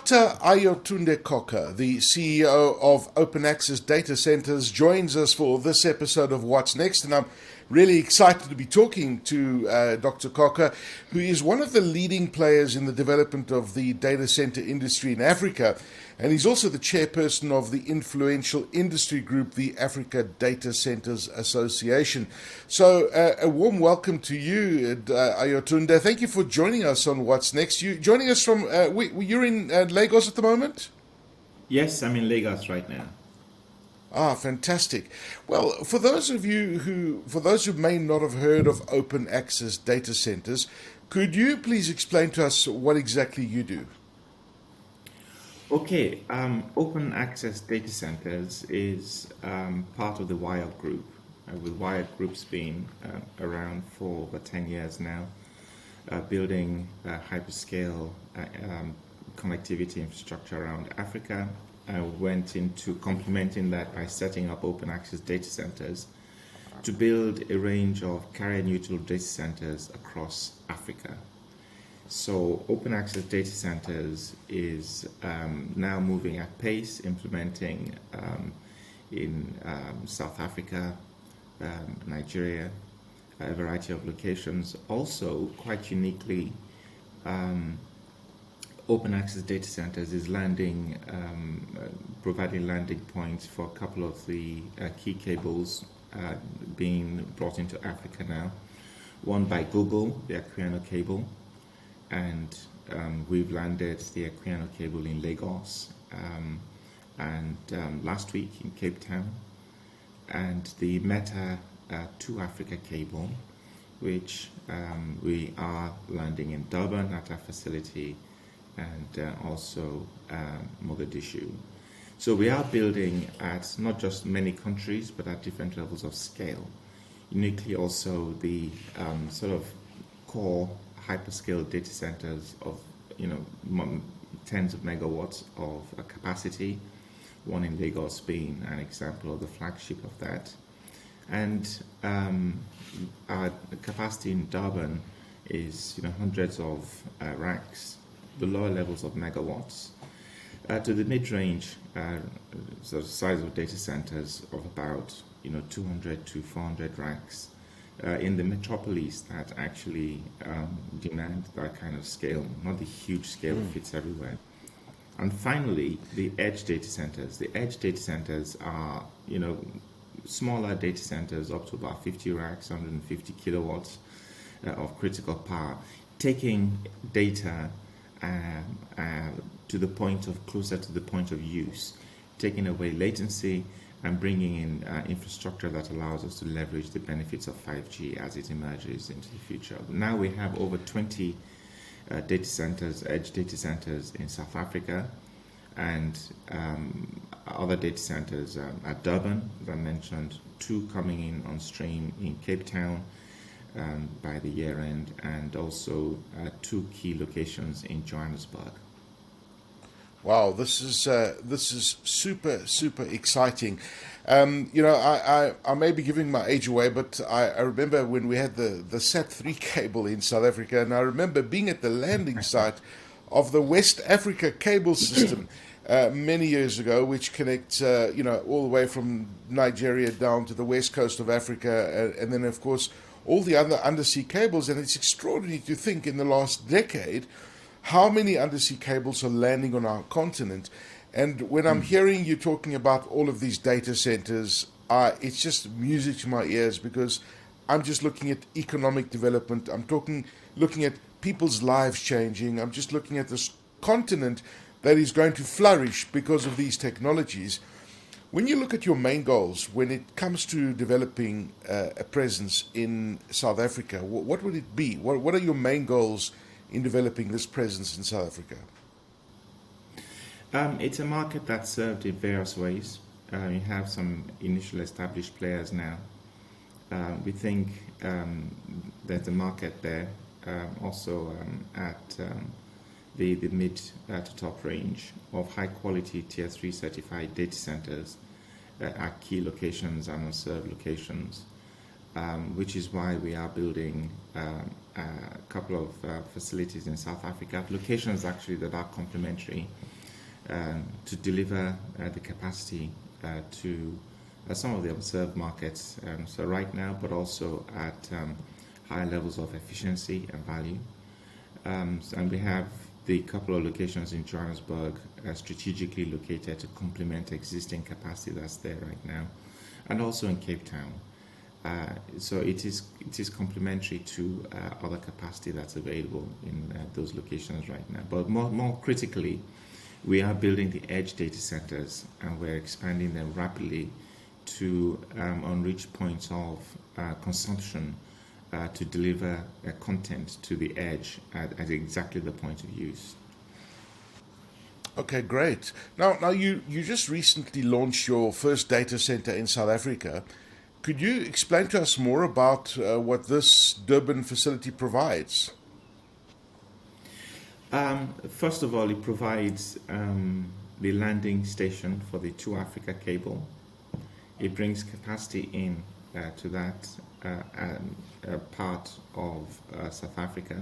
Dr. Ayotunde Coker, the CEO of Open Access Data Centers, joins us for this episode of What's Next, and I'm really excited to be talking to Dr. Coker, who is one of the leading players in the development of the data center industry in Africa, and he's also the chairperson of the influential industry group, the Africa Data Centers Association. So a warm welcome to you, Ayotunde. Thank you for joining us on What's Next. You joining us from, you're in Lagos at the moment? Yes, I'm in Lagos right now. Ah, fantastic. Well, for those who may not have heard of open access data centers, could you please explain to us what exactly you do? Okay, Open Access Data Centers is part of the Wired Group, with Wired Groups being around for over 10 years now, building hyperscale connectivity infrastructure around Africa. I went into complementing that by setting up Open Access Data Centers to build a range of carrier-neutral data centers across Africa. So Open Access Data Centers is now moving at pace, implementing in South Africa, Nigeria, a variety of locations. Also, quite uniquely, Open Access Data Centers is providing landing points for a couple of the key cables being brought into Africa now. One by Google, the Aquiano cable, and we've landed the Aquiano cable in Lagos, and last week in Cape Town, and the Meta to Africa cable, which we are landing in Durban at our facility, and also Mogadishu. So we are building at not just many countries, but at different levels of scale. Uniquely also the sort of core hyperscale data centers of tens of megawatts of capacity, one in Lagos being an example of the flagship of that. And our capacity in Durban is hundreds of racks, the lower levels of megawatts, to the mid-range sort of size of data centers of about 200 to 400 racks in the metropolis that actually demand that kind of scale, not the huge scale fits everywhere. And finally, the edge data centers. The edge data centers are smaller data centers up to about 50 racks, 150 kilowatts of critical power, taking data to the point of closer to the point of use, taking away latency and bringing in infrastructure that allows us to leverage the benefits of 5G as it emerges into the future. Now we have over 20 data centers, edge data centers in South Africa, and other data centers at Durban, as I mentioned, 2 coming in on stream in Cape Town by the year end, and also 2 key locations in Johannesburg. Wow, this is super exciting. I may be giving my age away, but I remember when we had the SAT3 cable in South Africa, and I remember being at the landing site of the West Africa cable system many years ago, which connects all the way from Nigeria down to the west coast of Africa, and then of course all the other undersea cables. And it's extraordinary to think in the last decade how many undersea cables are landing on our continent. And when I'm hearing you talking about all of these data centers, it's just music to my ears, because I'm just looking at economic development. I'm looking at people's lives changing. I'm just looking at this continent that is going to flourish because of these technologies. When you look at your main goals when it comes to developing a presence in South Africa, what would it be? What are your main goals in developing this presence in South Africa? It's a market that's served in various ways. You have some initial established players now. We think there's a market there also at the mid to top range of high quality tier 3 certified data centers at key locations and unserved locations, which is why we are building a couple of facilities in South Africa, locations actually that are complementary to deliver the capacity to some of the observed markets. So right now, but also at higher levels of efficiency and value. And we have the couple of locations in Johannesburg strategically located to complement existing capacity that's there right now, and also in Cape Town. So it is complementary to other capacity that's available in those locations right now. But more critically, we are building the edge data centers, and we're expanding them rapidly to unreached points of consumption to deliver content to the edge at exactly the point of use. Okay, great. Now you just recently launched your first data center in South Africa. Could you explain to us more about what this Durban facility provides? First of all, it provides the landing station for the To Africa cable. It brings capacity in to that part of South Africa.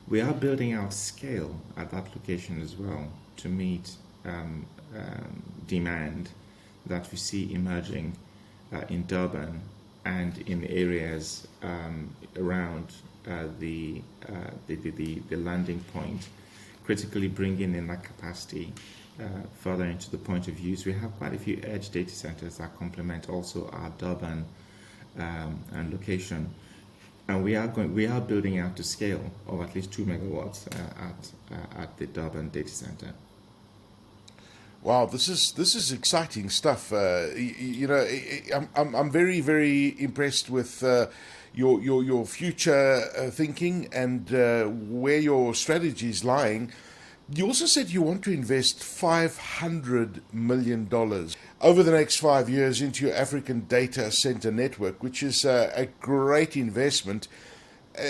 We are building out scale at that location as well to meet demand that we see emerging in Durban and in areas around the landing point, critically bringing in that capacity further into the point of use. We have quite a few edge data centers that complement also our Durban and location, and we are building out to scale of at least 2 megawatts at the Durban data center. Wow, this is exciting stuff. I'm very, very impressed with your future thinking and where your strategy is lying. You also said you want to invest $500 million over the next 5 years into your African data center network, which is a great investment.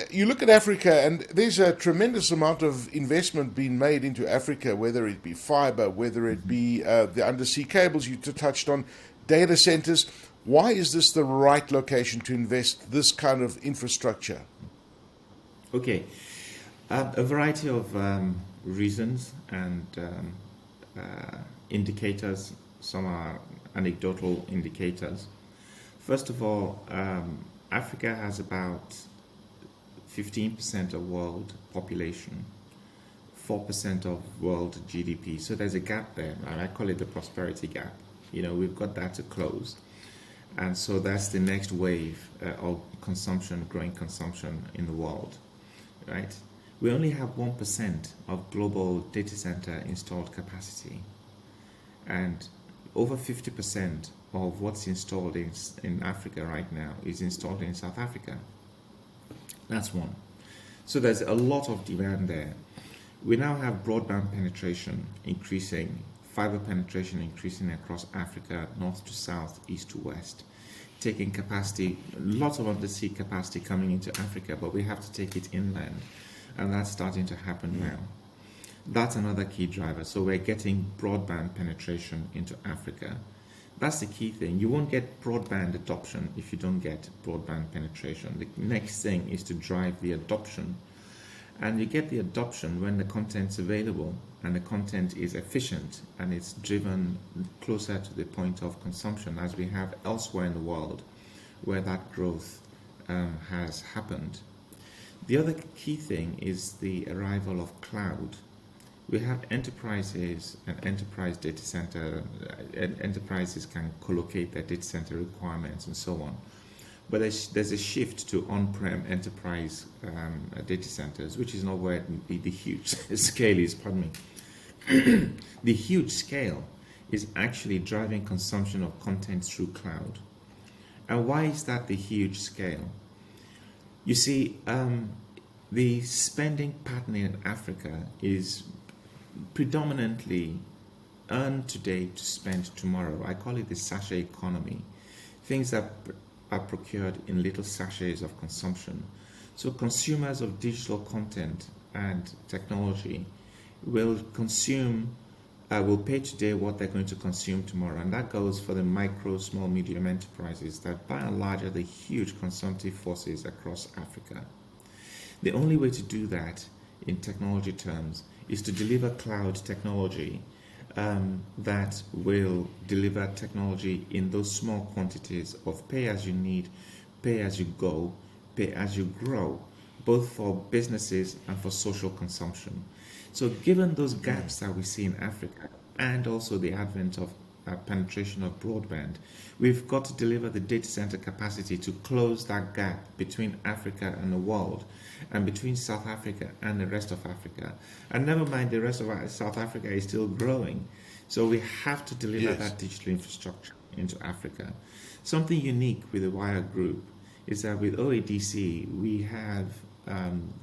You look at Africa, and there's a tremendous amount of investment being made into Africa, whether it be fiber, whether it be the undersea cables you touched on, data centers. Why is this the right location to invest this kind of infrastructure? Okay, a variety of reasons and indicators. Some are anecdotal indicators. First of all, Africa has about 15% of world population, 4% of world GDP. So there's a gap there, and I call it the prosperity gap. We've got that to close. And so that's the next wave of consumption, growing consumption in the world, right? We only have 1% of global data center installed capacity. And over 50% of what's installed in Africa right now is installed in South Africa. That's one. So there's a lot of demand there. We now have broadband penetration increasing, fiber penetration increasing across Africa, north to south, east to west, taking capacity, lots of undersea capacity coming into Africa, but we have to take it inland, and that's starting to happen now. That's another key driver. So we're getting broadband penetration into Africa. That's the key thing. You won't get broadband adoption if you don't get broadband penetration. The next thing is to drive the adoption. And you get the adoption when the content's available and the content is efficient and it's driven closer to the point of consumption, as we have elsewhere in the world where that growth has happened. The other key thing is the arrival of cloud. We have enterprises and enterprise data center. Enterprises can collocate their data center requirements and so on. But there's a shift to on-prem enterprise data centers, which is not where the huge scale is. Pardon me. The huge scale is actually driving consumption of content through cloud. And why is that the huge scale? You see, the spending pattern in Africa is predominantly earn today to spend tomorrow. I call it the sachet economy. Things that are procured in little sachets of consumption. So consumers of digital content and technology will consume, will pay today what they're going to consume tomorrow. And that goes for the micro, small, medium enterprises that by and large are the huge consumptive forces across Africa. The only way to do that in technology terms is to deliver cloud technology that will deliver technology in those small quantities of pay as you need, pay as you go, pay as you grow, both for businesses and for social consumption. So given those gaps that we see in Africa and also the advent of penetration of broadband, we've got to deliver the data center capacity to close that gap between Africa and the world, and between South Africa and the rest of Africa. And never mind, the rest of South Africa is still growing. So we have to deliver that digital infrastructure into Africa. Something unique with the Wire Group is that with OADC, we have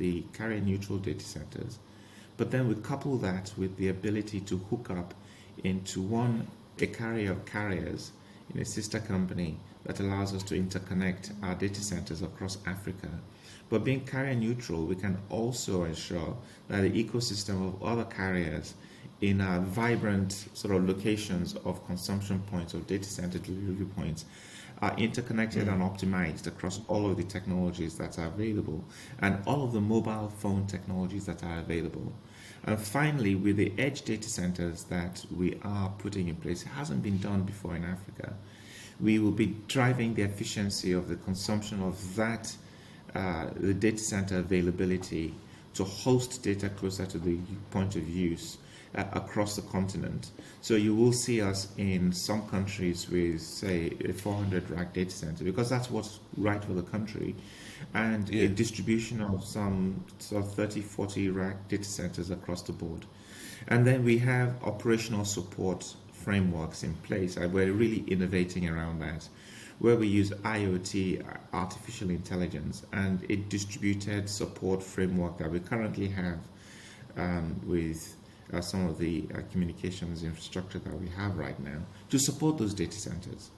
the carrier neutral data centers, but then we couple that with the ability to hook up into a carrier of carriers in a sister company that allows us to interconnect our data centers across Africa. But being carrier neutral, we can also ensure that the ecosystem of other carriers in our vibrant sort of locations of consumption points, of data center delivery points, are interconnected and optimized across all of the technologies that are available and all of the mobile phone technologies that are available. And finally, with the edge data centers that we are putting in place, it hasn't been done before in Africa. We will be driving the efficiency of the consumption of that, the data center availability to host data closer to the point of use across the continent. So you will see us in some countries with, say, a 400 rack data center, because that's what's right for the country, and a distribution of some sort of 30, 40 rack data centers across the board. And then we have operational support frameworks in place, and we're really innovating around that, where we use IoT, artificial intelligence, and a distributed support framework that we currently have with some of the communications infrastructure that we have right now to support those data centers.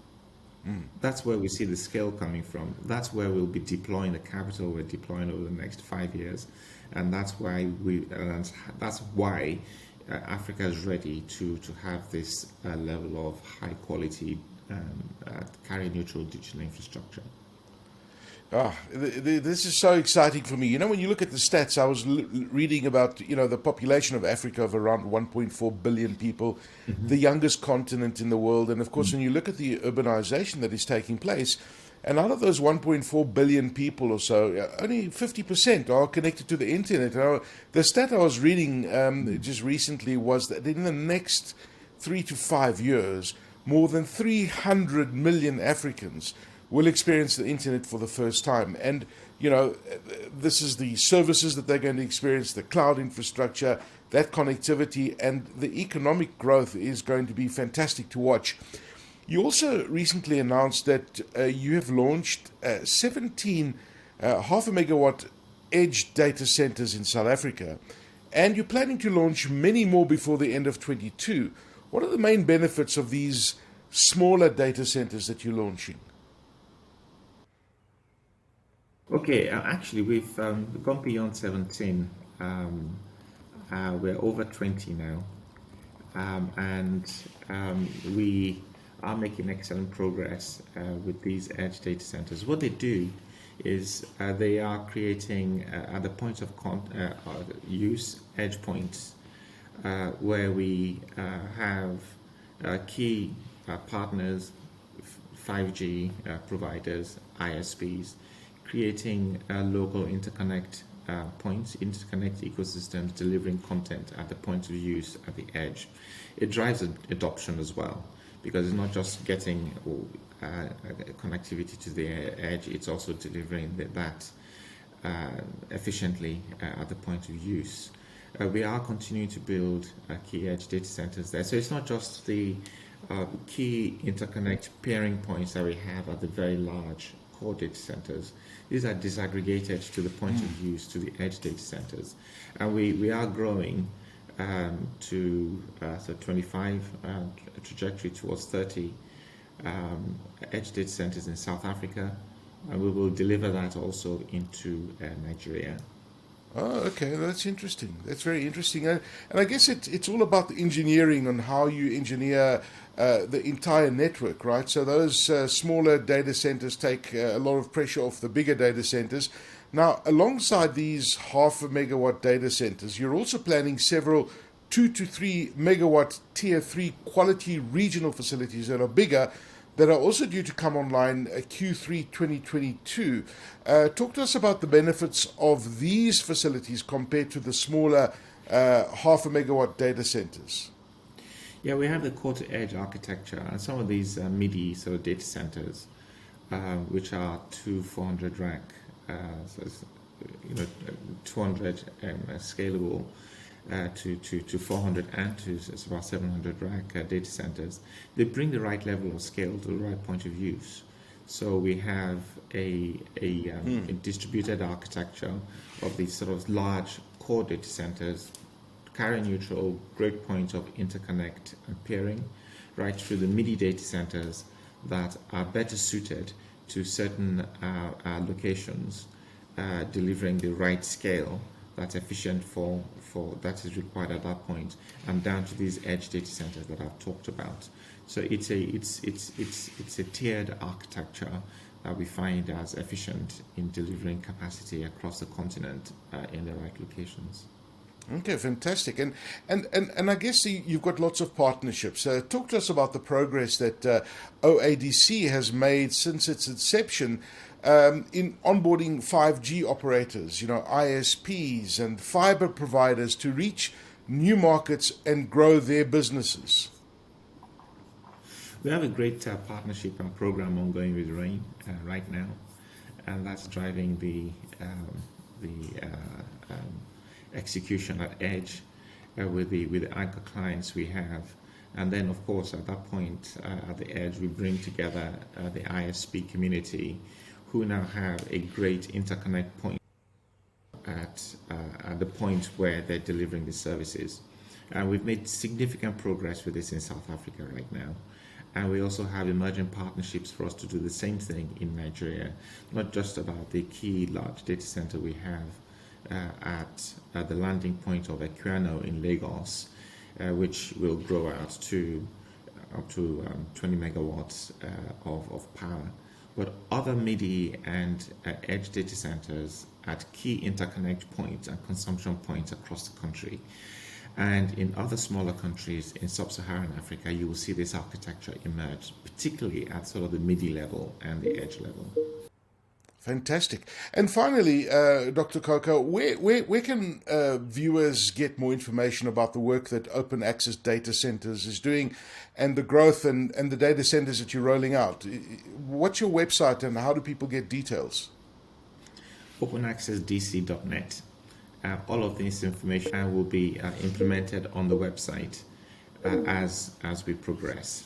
That's where we see the scale coming from. That's where we'll be deploying the capital we're deploying over the next 5 years, and that's why Africa is ready to have this level of high quality carrier neutral digital infrastructure. This is so exciting for me. You know, when you look at the stats, I was reading about, the population of Africa of around 1.4 billion people, the youngest continent in the world. And of course, when you look at the urbanization that is taking place, and out of those 1.4 billion people or so, only 50% are connected to the internet. The stat I was reading just recently was that in the next 3 to 5 years, more than 300 million Africans will experience the internet for the first time. And, this is the services that they're going to experience, the cloud infrastructure, that connectivity, and the economic growth is going to be fantastic to watch. You also recently announced that you have launched 17 half a megawatt edge data centers in South Africa, and you're planning to launch many more before the end of 22. What are the main benefits of these smaller data centers that you're launching? Okay, actually, we've gone beyond 17. We're over 20 now, and we are making excellent progress with these edge data centers. What they do is they are creating at the point of use edge points where we have key partners, 5G providers, ISPs, creating local interconnect points, interconnect ecosystems, delivering content at the point of use at the edge. It drives adoption as well, because it's not just getting connectivity to the edge, it's also delivering that efficiently at the point of use. We are continuing to build key edge data centers there. So it's not just the key interconnect pairing points that we have at the very large core data centers. These are disaggregated to the point of use, to the edge data centers. And we are growing to 25 trajectory towards 30 edge data centers in South Africa, and we will deliver that also into Nigeria. Oh, okay, that's interesting. That's very interesting, and I guess it's all about the engineering on how you engineer the entire network, right? So those smaller data centers take a lot of pressure off the bigger data centers. Now, alongside these half a megawatt data centers, you're also planning several 2 to 3 megawatt tier three quality regional facilities that are bigger, that are also due to come online Q3 2022. Talk to us about the benefits of these facilities compared to the smaller half a megawatt data centers. Yeah, we have the core to edge architecture, and some of these MIDI sort of data centers, which are 400 rack, so it's, 200 scalable to 400 and to it's about 700 rack data centers. They bring the right level of scale to the right point of use. So we have a distributed architecture of these sort of large core data centers, carrier neutral, great points of interconnect and peering, right through the MIDI data centers that are better suited to certain locations, delivering the right scale that's efficient for that is required at that point, and down to these edge data centers that I've talked about. So it's a tiered architecture that we find as efficient in delivering capacity across the continent in the right locations. Okay, fantastic. And I guess you've got lots of partnerships. Talk to us about the progress that OADC has made since its inception in onboarding 5G operators, ISPs and fiber providers to reach new markets and grow their businesses. We have a great partnership and program ongoing with Rain right now, and that's driving the execution at edge with the anchor clients we have. And then, of course, at that point, at the edge, we bring together the ISP community, who now have a great interconnect point at the point where they're delivering the services. And we've made significant progress with this in South Africa right now. And we also have emerging partnerships for us to do the same thing in Nigeria, not just about the key large data center we have at the landing point of Equiano in Lagos, which will grow out to up to 20 megawatts of power. But other MIDI and edge data centers at key interconnect points and consumption points across the country. And in other smaller countries in sub-Saharan Africa, you will see this architecture emerge, particularly at sort of the MIDI level and the edge level. Fantastic. And finally, Dr. Coker, where can viewers get more information about the work that Open Access Data Centers is doing and the growth and the data centers that you're rolling out? What's your website and how do people get details? openaccessdc.net. All of this information will be implemented on the website as we progress.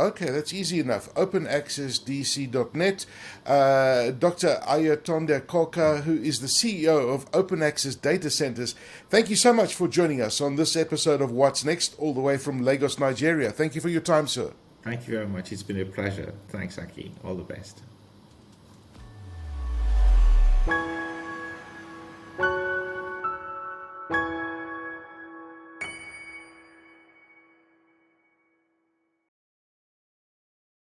Okay, that's easy enough. openaccessdc.net. Dr. Ayotunde Coker, who is the CEO of Open Access Data Centers, thank you so much for joining us on this episode of What's Next, all the way from Lagos, Nigeria. Thank you for your time, sir. Thank you very much. It's been a pleasure. Thanks, Aki. All the best.